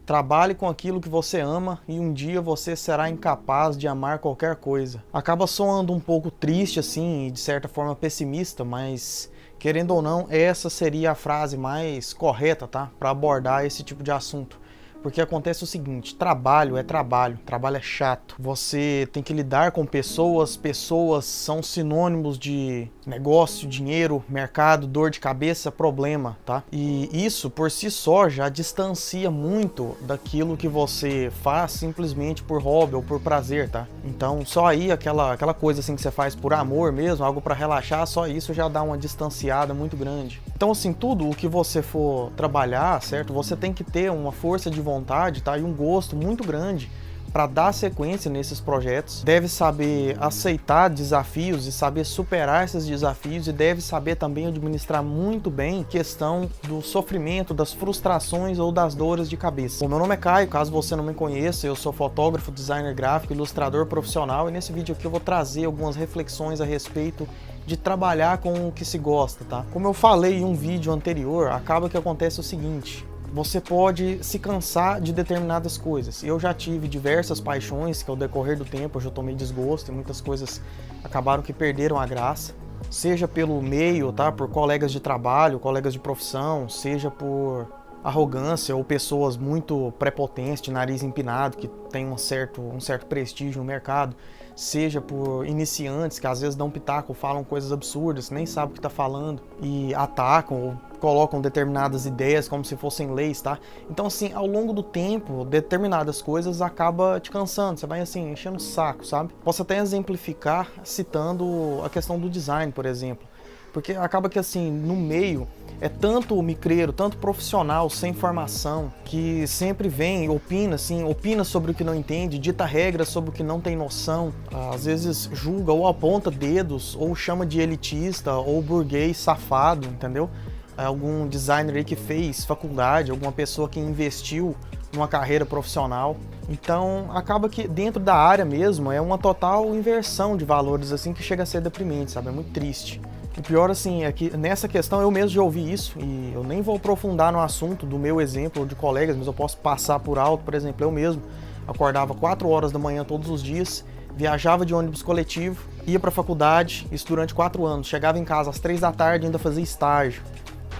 Trabalhe com aquilo que você ama e um dia você será incapaz de amar qualquer coisa. Acaba soando um pouco triste assim, e de certa forma pessimista, mas querendo ou não, essa seria a frase mais correta, tá? Para abordar esse tipo de assunto. Porque acontece o seguinte, trabalho é chato. Você tem que lidar com pessoas, pessoas são sinônimos de negócio, dinheiro, mercado, dor de cabeça, problema, tá? E isso por si só já distancia muito daquilo que você faz simplesmente por hobby ou por prazer, tá? Então só aí aquela coisa assim que você faz por amor mesmo, algo para relaxar, só isso já dá uma distanciada muito grande. Então assim, tudo o que você for trabalhar, certo? Você tem que ter uma força de vontade, tá? E um gosto muito grande para dar sequência nesses projetos. Deve saber aceitar desafios e saber superar esses desafios e deve saber também administrar muito bem a questão do sofrimento, das frustrações ou das dores de cabeça. Bom, meu nome é Caio, caso você não me conheça, eu sou fotógrafo, designer gráfico, ilustrador profissional e nesse vídeo aqui eu vou trazer algumas reflexões a respeito de trabalhar com o que se gosta, tá? Como eu falei em um vídeo anterior, acaba que acontece o seguinte: você pode se cansar de determinadas coisas. Eu já tive diversas paixões que ao decorrer do tempo eu já tomei desgosto e muitas coisas acabaram que perderam a graça. Seja pelo meio, tá? Por colegas de trabalho, colegas de profissão, seja por arrogância ou pessoas muito prepotentes, de nariz empinado, que tem um certo prestígio no mercado, seja por iniciantes que às vezes dão pitaco, falam coisas absurdas, nem sabem o que está falando e atacam ou colocam determinadas ideias como se fossem leis, tá? Então assim, ao longo do tempo, determinadas coisas acaba te cansando, você vai assim, enchendo o saco, sabe? Posso até exemplificar citando a questão do design, por exemplo. Porque acaba que assim, no meio, é tanto micreiro, tanto profissional sem formação, que sempre vem e opina sobre o que não entende, dita regras sobre o que não tem noção, às vezes julga ou aponta dedos, ou chama de elitista, ou burguês safado, entendeu? Algum designer aí que fez faculdade, alguma pessoa que investiu numa carreira profissional. Então acaba que dentro da área mesmo é uma total inversão de valores assim que chega a ser deprimente, sabe? É muito triste. O pior assim é que nessa questão eu mesmo já ouvi isso e eu nem vou aprofundar no assunto do meu exemplo de colegas, mas eu posso passar por alto. Por exemplo, eu mesmo acordava 4 horas da manhã todos os dias, viajava de ônibus coletivo, ia para a faculdade, isso durante 4 anos, chegava em casa às 3 da tarde e ainda fazia estágio.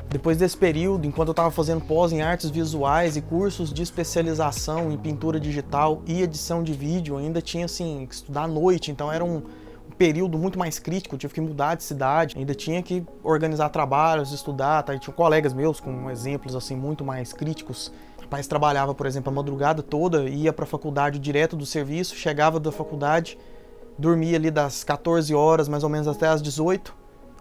Depois desse período, enquanto eu estava fazendo pós em artes visuais e cursos de especialização em pintura digital e edição de vídeo, eu ainda tinha assim que estudar à noite, então era um período muito mais crítico, eu tive que mudar de cidade, ainda tinha que organizar trabalhos, estudar, tá? E tinha colegas meus com exemplos assim muito mais críticos. O rapaz trabalhava, por exemplo, a madrugada toda, ia para a faculdade direto do serviço, chegava da faculdade, dormia ali das 14 horas mais ou menos até as 18,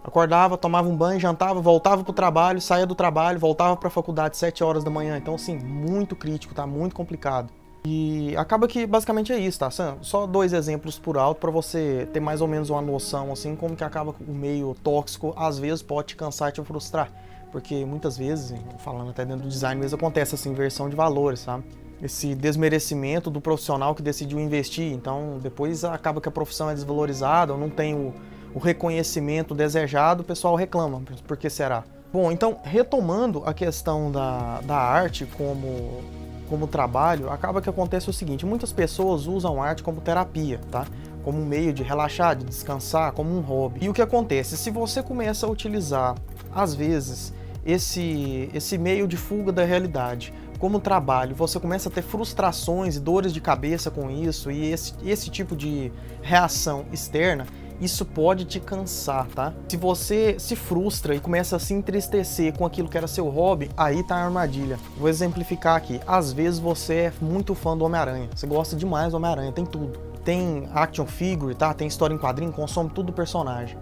acordava, tomava um banho, jantava, voltava para o trabalho, saía do trabalho, voltava para a faculdade 7 horas da manhã. Então assim, muito crítico, tá? Muito complicado. E acaba que basicamente é isso, tá? Só 2 exemplos por alto para você ter mais ou menos uma noção, assim, como que acaba o meio tóxico, às vezes pode te cansar e te frustrar. Porque muitas vezes, falando até dentro do design mesmo, acontece essa inversão de valores, sabe? Esse desmerecimento do profissional que decidiu investir. Então, depois acaba que a profissão é desvalorizada, ou não tem o reconhecimento desejado, o pessoal reclama. Por que será? Bom, então, retomando a questão da arte como trabalho, acaba que acontece o seguinte: muitas pessoas usam arte como terapia, tá? Como um meio de relaxar, de descansar, como um hobby. E o que acontece? Se você começa a utilizar, às vezes, esse meio de fuga da realidade como trabalho, você começa a ter frustrações e dores de cabeça com isso, e esse tipo de reação externa, isso pode te cansar, tá? Se você se frustra e começa a se entristecer com aquilo que era seu hobby, aí tá a armadilha. Vou exemplificar aqui. Às vezes você é muito fã do Homem-Aranha, você gosta demais do Homem-Aranha, tem tudo. Tem action figure, tá? Tem história em quadrinho, consome tudo do personagem.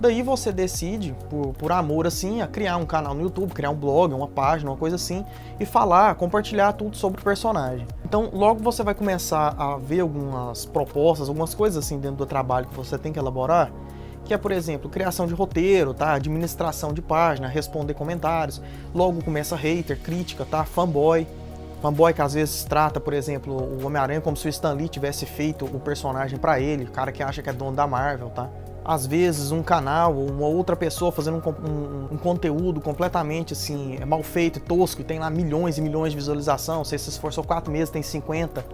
Daí você decide, por amor assim, a criar um canal no YouTube, criar um blog, uma página, uma coisa assim, e falar, compartilhar tudo sobre o personagem. Então logo você vai começar a ver algumas propostas, algumas coisas assim dentro do trabalho que você tem que elaborar, que é, por exemplo, criação de roteiro, tá? Administração de página, responder comentários. Logo começa hater, crítica, tá? Fanboy que às vezes trata, por exemplo, o Homem-Aranha como se o Stan Lee tivesse feito o personagem pra ele, o cara que acha que é dono da Marvel, tá? às vezes um canal ou uma outra pessoa fazendo um conteúdo completamente assim, mal feito e tosco, e tem lá milhões e milhões de visualização, você se esforçou 4 meses, tem 50.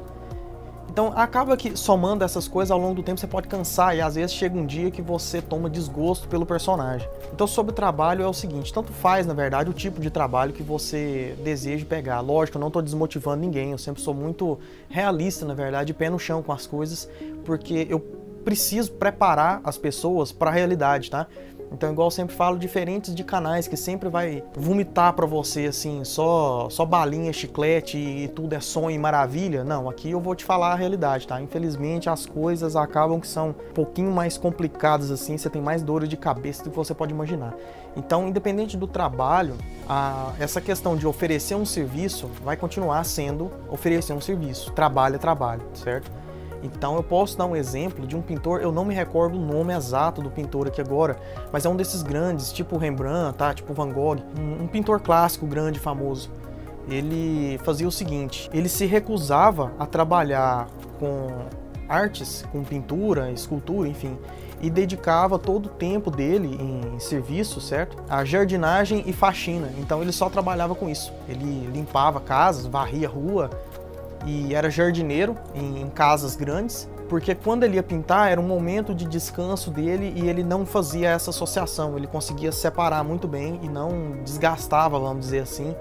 Então acaba que somando essas coisas ao longo do tempo você pode cansar e às vezes chega um dia que você toma desgosto pelo personagem. Então sobre o trabalho é o seguinte, tanto faz na verdade o tipo de trabalho que você deseja pegar. Lógico, eu não estou desmotivando ninguém, eu sempre sou muito realista na verdade, pé no chão com as coisas, porque eu preciso preparar as pessoas para a realidade, tá? Então, igual eu sempre falo, diferentes de canais que sempre vai vomitar pra você, assim, só balinha, chiclete e tudo é sonho e maravilha. Não, aqui eu vou te falar a realidade, tá? Infelizmente, as coisas acabam que são um pouquinho mais complicadas, assim, você tem mais dor de cabeça do que você pode imaginar. Então, independente do trabalho, essa questão de oferecer um serviço vai continuar sendo oferecer um serviço. Trabalho é trabalho, certo? Então eu posso dar um exemplo de um pintor, eu não me recordo o nome exato do pintor aqui agora, mas é um desses grandes, tipo Rembrandt, tá? Tipo Van Gogh, um pintor clássico grande, famoso. Ele fazia o seguinte, ele se recusava a trabalhar com artes, com pintura, escultura, enfim, e dedicava todo o tempo dele em serviço, certo? A jardinagem e faxina, então ele só trabalhava com isso. Ele limpava casas, varria rua, e era jardineiro em casas grandes, porque quando ele ia pintar era um momento de descanso dele e ele não fazia essa associação, ele conseguia separar muito bem e não desgastava, vamos dizer assim,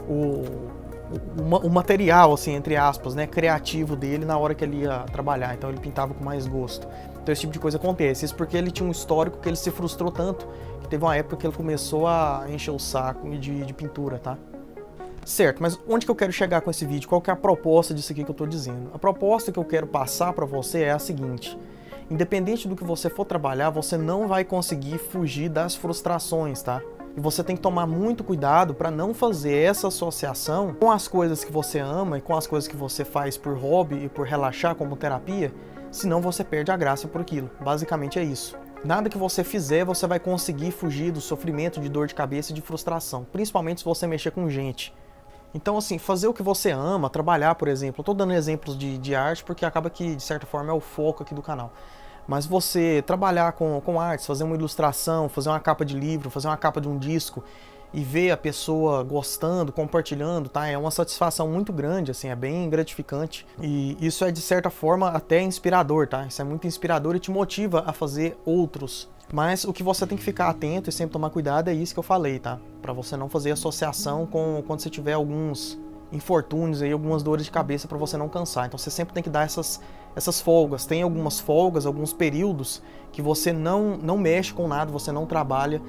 o material, assim, entre aspas, né, criativo dele na hora que ele ia trabalhar, então ele pintava com mais gosto. Então esse tipo de coisa acontece, isso porque ele tinha um histórico que ele se frustrou tanto, que teve uma época que ele começou a encher o saco de pintura, tá? Certo, mas onde que eu quero chegar com esse vídeo? Qual que é a proposta disso aqui que eu estou dizendo? A proposta que eu quero passar para você é a seguinte: independente do que você for trabalhar, você não vai conseguir fugir das frustrações, tá? E você tem que tomar muito cuidado para não fazer essa associação com as coisas que você ama e com as coisas que você faz por hobby e por relaxar como terapia, senão você perde a graça por aquilo. Basicamente é isso. Nada que você fizer, você vai conseguir fugir do sofrimento, de dor de cabeça e de frustração, principalmente se você mexer com gente. Então, assim, fazer o que você ama, trabalhar, por exemplo, eu tô dando exemplos de arte porque acaba que, de certa forma, é o foco aqui do canal. Mas você trabalhar com artes, fazer uma ilustração, fazer uma capa de livro, fazer uma capa de um disco e ver a pessoa gostando, compartilhando, tá? É uma satisfação muito grande, assim, é bem gratificante. E isso é, de certa forma, até inspirador, tá? Isso é muito inspirador e te motiva a fazer outros. Mas o que você tem que ficar atento e sempre tomar cuidado é isso que eu falei, tá? Para você não fazer associação com quando você tiver alguns infortúnios aí, algumas dores de cabeça para você não cansar. Então você sempre tem que dar essas folgas. Tem algumas folgas, alguns períodos que você não mexe com nada, você não trabalha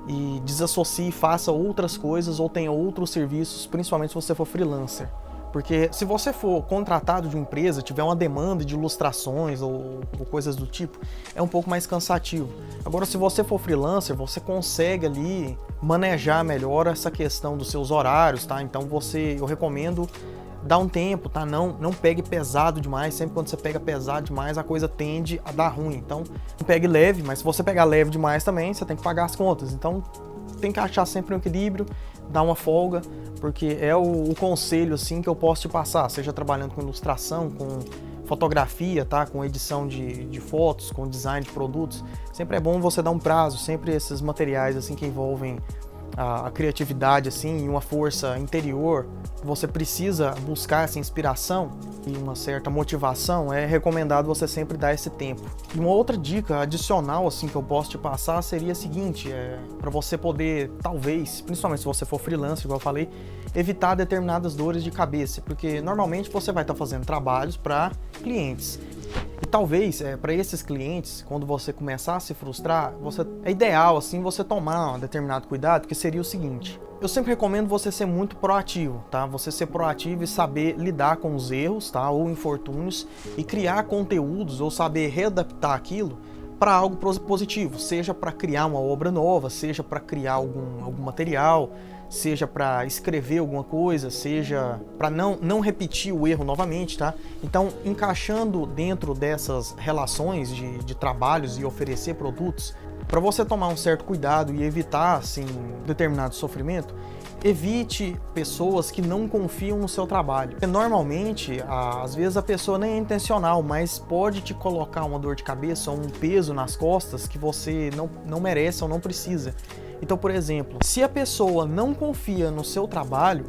e desassocie e faça outras coisas ou tenha outros serviços, principalmente se você for freelancer. Porque se você for contratado de uma empresa, tiver uma demanda de ilustrações ou coisas do tipo, é um pouco mais cansativo. Agora, se você for freelancer, você consegue ali manejar melhor essa questão dos seus horários, tá? Então eu recomendo dar um tempo, tá? Não pegue pesado demais, sempre quando você pega pesado demais, a coisa tende a dar ruim. Então, não pegue leve, mas se você pegar leve demais também, você tem que pagar as contas. Então, tem que achar sempre um equilíbrio, dar uma folga, porque é o conselho assim que eu posso te passar, seja trabalhando com ilustração, com fotografia, tá? Com edição de fotos, com design de produtos. Sempre é bom você dar um prazo, sempre esses materiais assim que envolvem a criatividade assim e uma força interior, você precisa buscar essa inspiração e uma certa motivação, é recomendado você sempre dar esse tempo. E uma outra dica adicional assim que eu posso te passar seria a seguinte, para você poder, talvez, principalmente se você for freelancer, igual eu falei, evitar determinadas dores de cabeça, porque normalmente você vai estar fazendo trabalhos para clientes. E talvez, para esses clientes, quando você começar a se frustrar, é ideal assim você tomar um determinado cuidado, que seria o seguinte: eu sempre recomendo você ser muito proativo, tá? Você ser proativo e saber lidar com os erros, tá? Ou infortúnios, e criar conteúdos ou saber readaptar aquilo para algo positivo, seja para criar uma obra nova, seja para criar algum material, seja para escrever alguma coisa, seja para não repetir o erro novamente, tá? Então, encaixando dentro dessas relações de trabalhos e oferecer produtos, para você tomar um certo cuidado e evitar, assim, determinado sofrimento, Evite pessoas que não confiam no seu trabalho. Porque normalmente, às vezes a pessoa nem é intencional, mas pode te colocar uma dor de cabeça ou um peso nas costas que você não merece ou não precisa. Então, por exemplo, se a pessoa não confia no seu trabalho,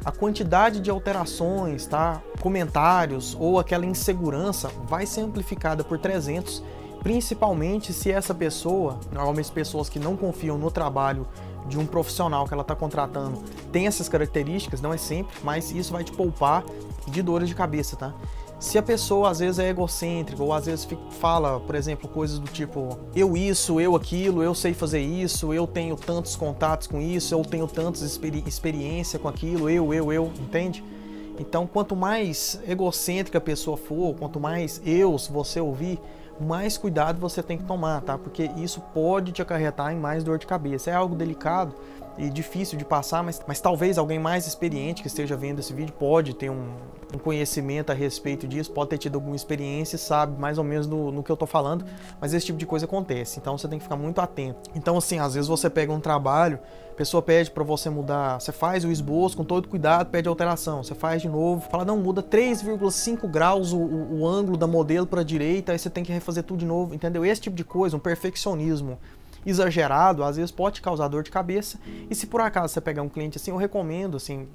a quantidade de alterações, tá? Comentários ou aquela insegurança vai ser amplificada por 300, principalmente se essa pessoa, normalmente pessoas que não confiam no trabalho de um profissional que ela está contratando, tem essas características, não é sempre, mas isso vai te poupar de dores de cabeça, tá? Se a pessoa às vezes é egocêntrica ou às vezes fala, por exemplo, coisas do tipo eu isso, eu aquilo, eu sei fazer isso, eu tenho tantos contatos com isso, eu tenho tantas experiência com aquilo, eu, entende? Então, quanto mais egocêntrica a pessoa for, quanto mais você ouvir, mais cuidado você tem que tomar, tá? Porque isso pode te acarretar em mais dor de cabeça. É algo delicado e difícil de passar, mas talvez alguém mais experiente que esteja vendo esse vídeo pode ter um conhecimento a respeito disso, pode ter tido alguma experiência e sabe mais ou menos no que eu tô falando, mas esse tipo de coisa acontece, então você tem que ficar muito atento. Então, assim, às vezes você pega um trabalho, a pessoa pede para você mudar, você faz o esboço com todo cuidado, pede alteração, você faz de novo, fala, não, muda 3,5 graus o ângulo da modelo para a direita, aí você tem que refazer tudo de novo, entendeu? Esse tipo de coisa, um perfeccionismo exagerado, às vezes pode causar dor de cabeça, e se por acaso você pegar um cliente assim, eu recomendo, assim,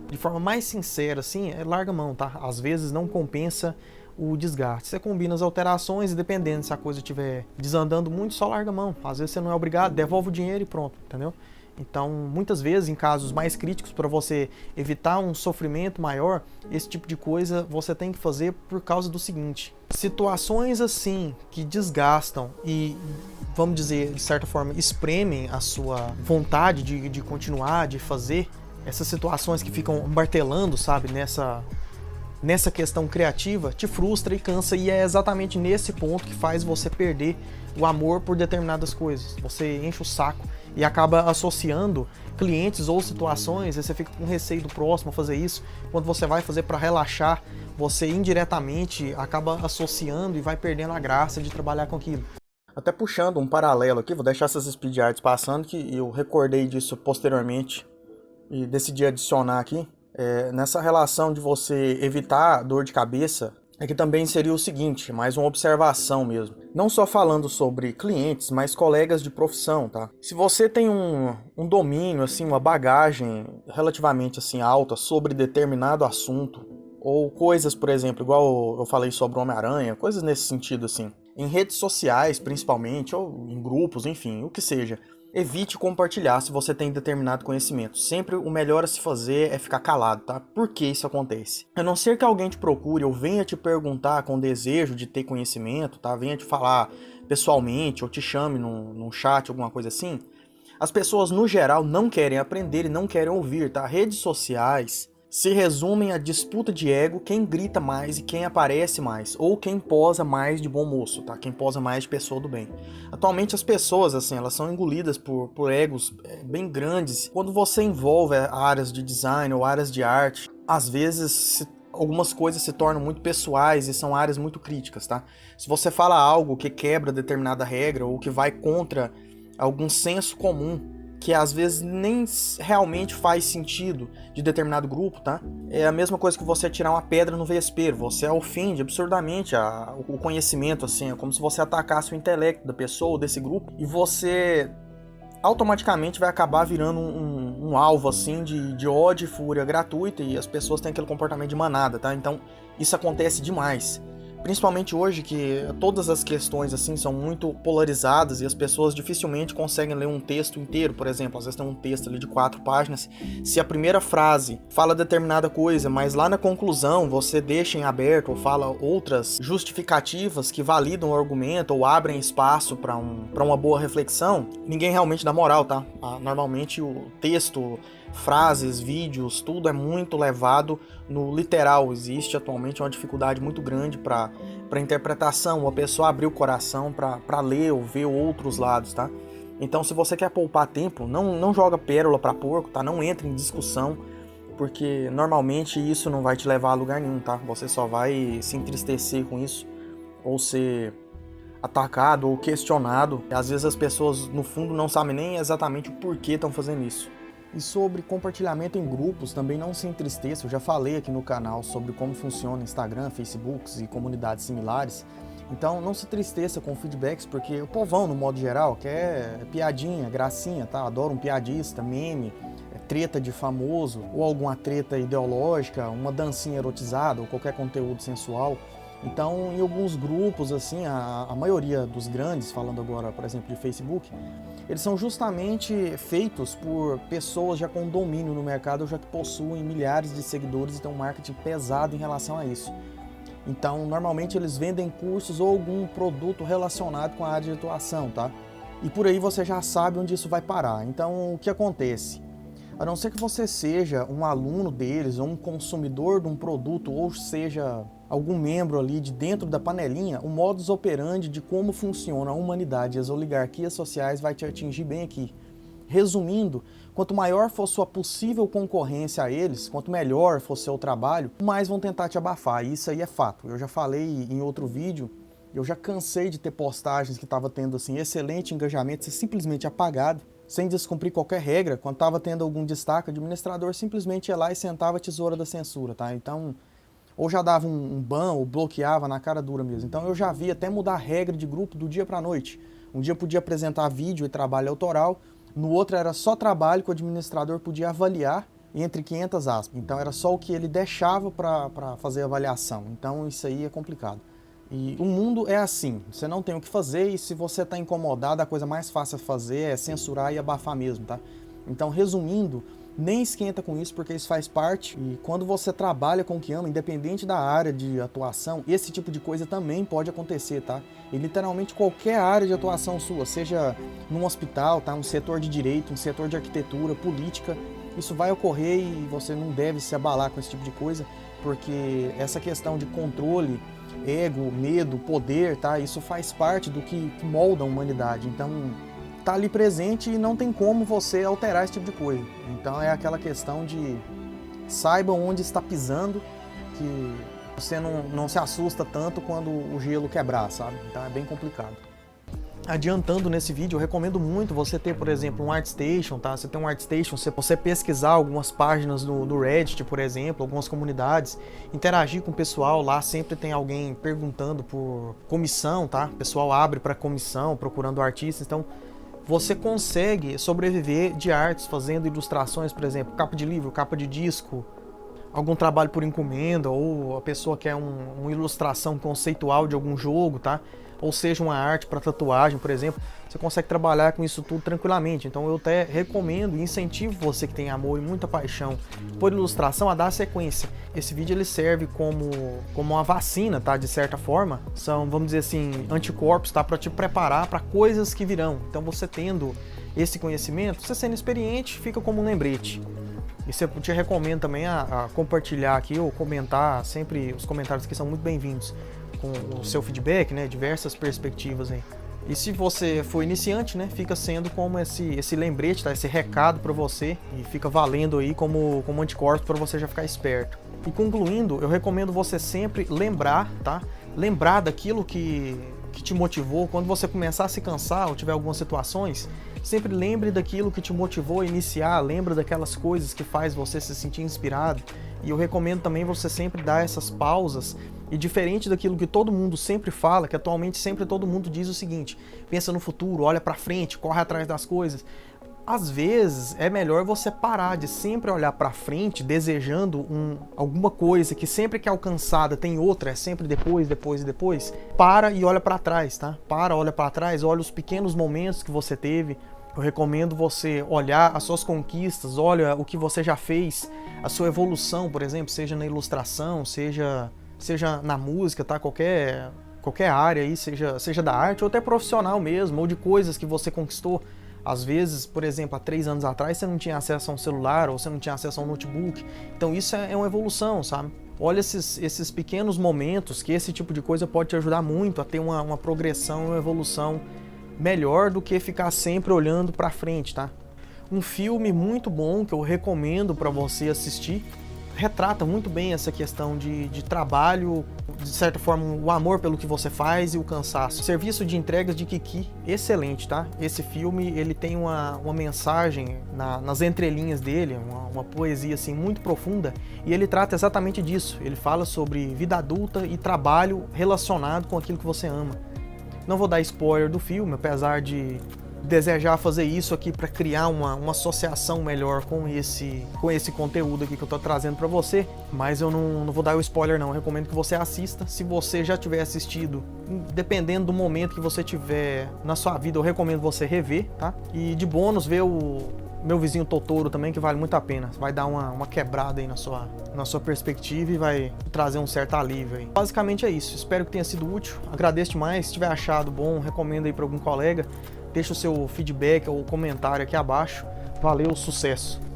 de forma mais sincera, assim, larga a mão, tá? Às vezes não compensa o desgaste. Você combina as alterações e dependendo se a coisa estiver desandando muito, só larga a mão. Às vezes você não é obrigado, devolve o dinheiro e pronto, entendeu? Então, muitas vezes, em casos mais críticos, para você evitar um sofrimento maior, esse tipo de coisa você tem que fazer por causa do seguinte: situações assim que desgastam e, vamos dizer, de certa forma, espremem a sua vontade de continuar, de fazer, essas situações que ficam martelando, sabe, nessa questão criativa, te frustra e cansa, e é exatamente nesse ponto que faz você perder o amor por determinadas coisas. Você enche o saco e acaba associando clientes ou situações, e você fica com receio do próximo fazer isso. Quando você vai fazer para relaxar, você indiretamente acaba associando e vai perdendo a graça de trabalhar com aquilo. Até puxando um paralelo aqui, vou deixar essas speed arts passando, que eu recordei disso posteriormente e decidi adicionar aqui. Nessa relação de você evitar dor de cabeça, é que também seria o seguinte, mais uma observação mesmo. Não só falando sobre clientes, mas colegas de profissão, tá? Se você tem um domínio, assim, uma bagagem relativamente assim alta sobre determinado assunto, ou coisas, por exemplo, igual eu falei sobre o Homem-Aranha, coisas nesse sentido, assim, em redes sociais principalmente, ou em grupos, enfim, o que seja, evite compartilhar se você tem determinado conhecimento. Sempre o melhor a se fazer é ficar calado, tá? Por que isso acontece? A não ser que alguém te procure ou venha te perguntar com desejo de ter conhecimento, tá? Venha te falar pessoalmente ou te chame num chat, alguma coisa assim. As pessoas, no geral, não querem aprender e não querem ouvir, tá? Redes sociais se resumem a disputa de ego, quem grita mais e quem aparece mais, ou quem posa mais de bom moço, tá? Quem posa mais de pessoa do bem. Atualmente as pessoas, assim, elas são engolidas por egos bem grandes. Quando você envolve áreas de design ou áreas de arte, às vezes algumas coisas se tornam muito pessoais e são áreas muito críticas, tá? Se você fala algo que quebra determinada regra ou que vai contra algum senso comum, que às vezes nem realmente faz sentido de determinado grupo, tá? É a mesma coisa que você tirar uma pedra no vespeiro, você ofende absurdamente o conhecimento, assim, é como se você atacasse o intelecto da pessoa ou desse grupo, e você automaticamente vai acabar virando um alvo, assim, de ódio e fúria gratuita, e as pessoas têm aquele comportamento de manada, tá? Então, isso acontece demais. Principalmente hoje, que todas as questões assim são muito polarizadas e as pessoas dificilmente conseguem ler um texto inteiro. Por exemplo, às vezes tem um texto ali de 4 páginas. Se a primeira frase fala determinada coisa, mas lá na conclusão você deixa em aberto ou fala outras justificativas que validam o argumento ou abrem espaço para uma boa reflexão, ninguém realmente dá moral, tá? Normalmente o texto, frases, vídeos, tudo é muito levado no literal. Existe atualmente uma dificuldade muito grande para interpretação, a pessoa abrir o coração para ler ou ver outros lados, tá? Então, se você quer poupar tempo, não joga pérola para porco, tá? Não entre em discussão, porque normalmente isso não vai te levar a lugar nenhum, tá? Você só vai se entristecer com isso, ou ser atacado ou questionado. E às vezes as pessoas, no fundo, não sabem nem exatamente o porquê estão fazendo isso. E sobre compartilhamento em grupos, também não se entristeça, eu já falei aqui no canal sobre como funciona Instagram, Facebook e comunidades similares. Então não se entristeça com feedbacks, porque o povão, no modo geral, quer piadinha, gracinha, tá? Adora um piadista, meme, treta de famoso, ou alguma treta ideológica, uma dancinha erotizada, ou qualquer conteúdo sensual. Então, em alguns grupos, assim, a maioria dos grandes, falando agora, por exemplo, de Facebook, eles são justamente feitos por pessoas já com domínio no mercado, já que possuem milhares de seguidores e têm um marketing pesado em relação a isso. Então, normalmente eles vendem cursos ou algum produto relacionado com a área de atuação, tá? E por aí você já sabe onde isso vai parar. Então, o que acontece? A não ser que você seja um aluno deles, ou um consumidor de um produto, ou seja algum membro ali de dentro da panelinha, o modus operandi de como funciona a humanidade e as oligarquias sociais vai te atingir bem aqui. Resumindo, quanto maior for sua possível concorrência a eles, quanto melhor for seu trabalho, mais vão tentar te abafar. E isso aí é fato. Eu já falei em outro vídeo, eu já cansei de ter postagens que estava tendo assim excelente engajamento, ser simplesmente apagado, sem descumprir qualquer regra. Quando estava tendo algum destaque, o administrador simplesmente ia lá e sentava a tesoura da censura, tá? Então, ou já dava um ban, ou bloqueava na cara dura mesmo. Então eu já vi até mudar a regra de grupo do dia para a noite. Um dia podia apresentar vídeo e trabalho autoral, no outro era só trabalho que o administrador podia avaliar entre 500 aspas. Então era só o que ele deixava para fazer a avaliação. Então isso aí é complicado. E o mundo é assim, você não tem o que fazer e se você está incomodado, a coisa mais fácil a fazer é censurar e abafar mesmo, tá? Então, resumindo, nem esquenta com isso, porque isso faz parte. E quando você trabalha com o que ama, independente da área de atuação, esse tipo de coisa também pode acontecer, tá? E literalmente qualquer área de atuação sua, seja num hospital, tá? Um setor de direito, um setor de arquitetura, política, isso vai ocorrer e você não deve se abalar com esse tipo de coisa, porque essa questão de controle, ego, medo, poder, tá? Isso faz parte do que molda a humanidade. Então, tá ali presente e não tem como você alterar esse tipo de coisa. Então é aquela questão de saiba onde está pisando, que você não se assusta tanto quando o gelo quebrar, sabe? Então é bem complicado. Adiantando nesse vídeo, eu recomendo muito você ter, por exemplo, um ArtStation, tá? Você tem um ArtStation, você pesquisar algumas páginas no Reddit, por exemplo, algumas comunidades, interagir com o pessoal, lá sempre tem alguém perguntando por comissão, tá? O pessoal abre para comissão, procurando artistas, então você consegue sobreviver de artes, fazendo ilustrações, por exemplo, capa de livro, capa de disco, algum trabalho por encomenda, ou a pessoa quer uma ilustração conceitual de algum jogo, tá? Ou seja, uma arte para tatuagem, por exemplo, você consegue trabalhar com isso tudo tranquilamente. Então eu até recomendo e incentivo você que tem amor e muita paixão por ilustração a dar sequência. Esse vídeo ele serve como uma vacina, tá? De certa forma, são, vamos dizer assim, anticorpos, tá? Para te preparar para coisas que virão. Então você tendo esse conhecimento, você sendo experiente, fica como um lembrete. E eu te recomendo também a compartilhar aqui ou comentar, sempre os comentários aqui são muito bem-vindos, com o seu feedback, né, diversas perspectivas aí. E se você for iniciante, né, fica sendo como esse lembrete, tá, esse recado para você e fica valendo aí como anticorpo para você já ficar esperto. E concluindo, eu recomendo você sempre lembrar, tá, lembrar daquilo que te motivou. Quando você começar a se cansar ou tiver algumas situações, sempre lembre daquilo que te motivou a iniciar, lembra daquelas coisas que faz você se sentir inspirado. E eu recomendo também você sempre dar essas pausas. E diferente daquilo que todo mundo sempre fala, que atualmente sempre todo mundo diz o seguinte: pensa no futuro, olha pra frente, corre atrás das coisas. Às vezes é melhor você parar de sempre olhar pra frente, desejando alguma coisa que sempre que é alcançada tem outra, é sempre depois, depois e depois. Para e olha pra trás, tá? Para, olha pra trás, olha os pequenos momentos que você teve. Eu recomendo você olhar as suas conquistas, olha o que você já fez, a sua evolução, por exemplo, seja na ilustração, seja na música, tá? Qualquer área aí, seja da arte ou até profissional mesmo, ou de coisas que você conquistou. Às vezes, por exemplo, há 3 anos atrás você não tinha acesso a um celular ou você não tinha acesso a um notebook. Então isso é uma evolução, sabe? Olha esses pequenos momentos, que esse tipo de coisa pode te ajudar muito a ter uma progressão, uma evolução melhor do que ficar sempre olhando para frente, tá? Um filme muito bom que eu recomendo para você assistir, retrata muito bem essa questão de trabalho, de certa forma o amor pelo que você faz e o cansaço. Serviço de entregas de Kiki, excelente, tá? Esse filme, ele tem uma mensagem nas entrelinhas dele, uma poesia assim muito profunda, e ele trata exatamente disso. Ele fala sobre vida adulta e trabalho relacionado com aquilo que você ama. Não vou dar spoiler do filme, apesar de desejar fazer isso aqui para criar uma associação melhor com esse conteúdo aqui que eu tô trazendo para você, mas eu não vou dar o spoiler não, eu recomendo que você assista. Se você já tiver assistido, dependendo do momento que você tiver na sua vida, eu recomendo você rever, tá? E de bônus, ver o Meu Vizinho Totoro também, que vale muito a pena. Vai dar uma quebrada aí na sua perspectiva e vai trazer um certo alívio aí. Basicamente é isso, espero que tenha sido útil, agradeço demais. Se tiver achado bom, recomenda aí para algum colega. Deixa o seu feedback ou comentário aqui abaixo. Valeu, sucesso!